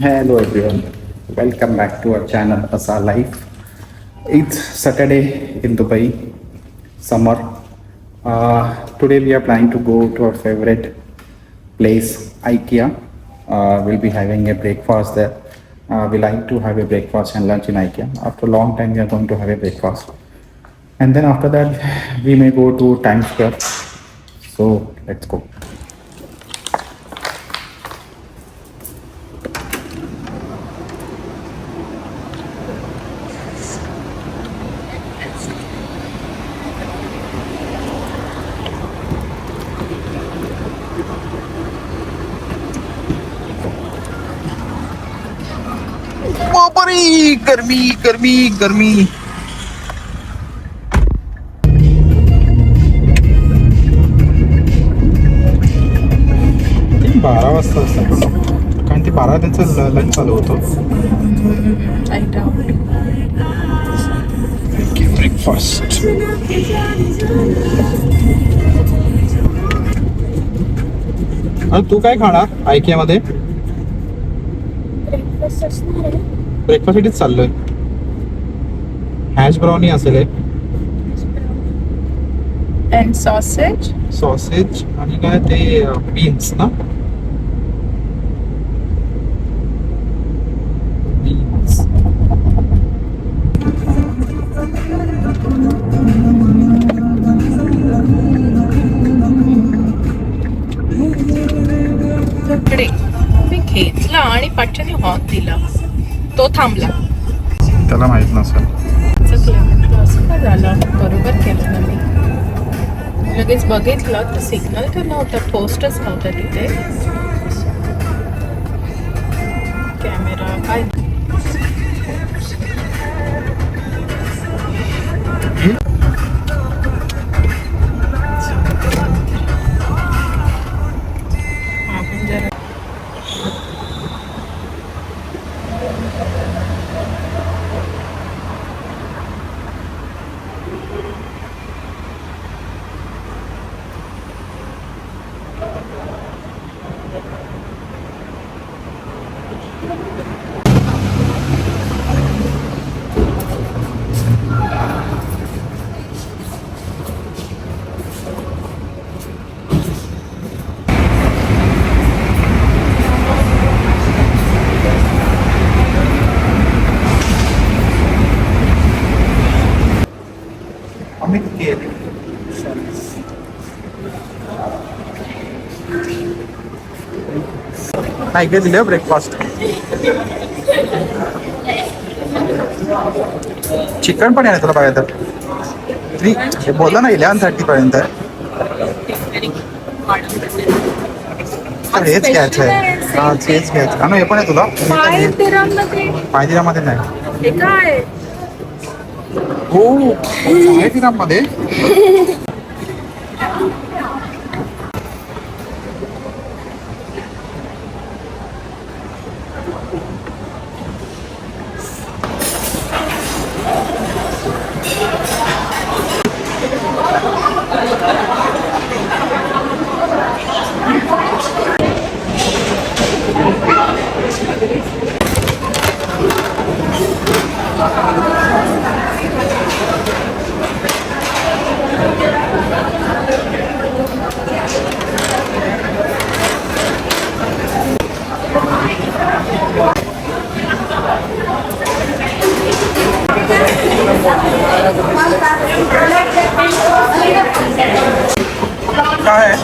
Hello everyone, welcome back to our channel Asa Life. It's Saturday in Dubai, summer. Today we are planning to go to our favorite place, IKEA. We'll be having a breakfast there. We like to have a breakfast and lunch in IKEA. After a long time, we are going to have a breakfast, and then after that, we may go to Times Square. So let's go. बापरे, गर्मी गर्मी गर्मी. 12 वाजता असतं कारण ते 12 त्यांचं lunch चालू होतं. ब्रेकफास्ट. तू काय खाणार आयकिया मध्ये? ब्रेकफास्टसाठीच चाललोय. हॅश ब्राउनी असेल and सॉसेज आणि काय ते बीन्स ना. बीन्स मी घेतला आणि पाठच्याने हॉक दिला, तो थांबला. त्याला माहित नसेल. असं काय झालं? बरोबर केलं ना मी. लगेच बघितलं तर सिग्नल तर नव्हता, पोस्टच नव्हता तिथे. कॅमेरा काय नाही काय दिलं ब्रेकफास्ट. चिकन पण आहे तुला पाहिजे तर. बोलला ना 11:30 पर्यंत. हेच घ्यायचं आहे. हेच घ्यायचं. हे पण आहे तुला. 5 दिरामध्ये नाही. हो 5 दिरामध्ये. काय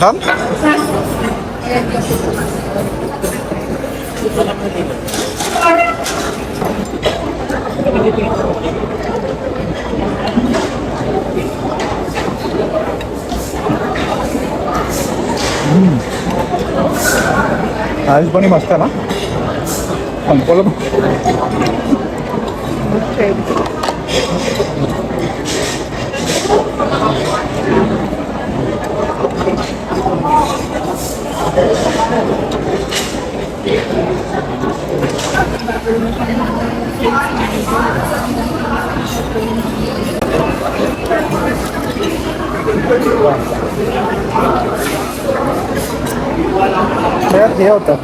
डन. आयुष पण मस्त आहे ना संपवलं हे होतं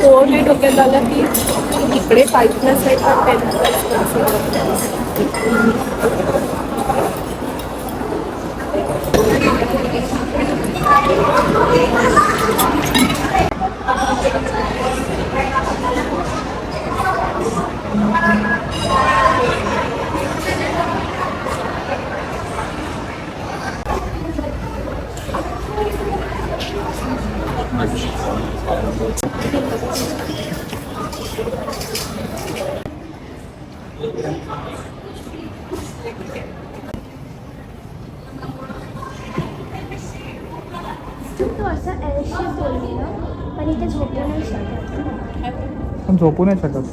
कोरली डोक्यात आलं की इकडे 5+ आहे पण पण इथे झोपू नाही शकत. पण झोपू नाही शकत.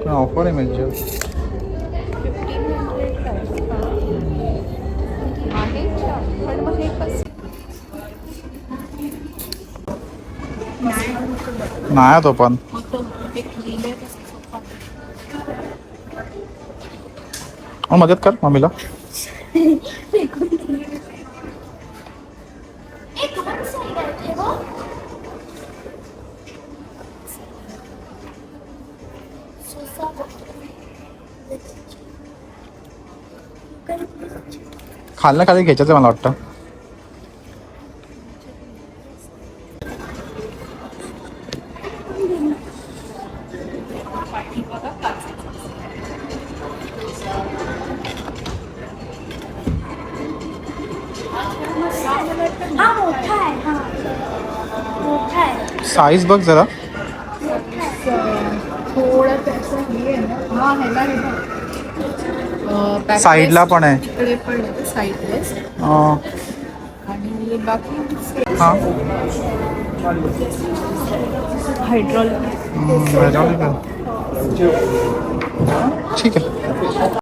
ऑफर आहे म्हणजे पण मग हे कसं नाही तो पण मदत कर मम्मीला. खालना खाली घ्यायचं मला वाटतं. साईज बघ जरा. साईडला पण आहे. इकडे पण आहे साईडलेस आणि बाकी हां हायड्रॉलिक ठीक आहे.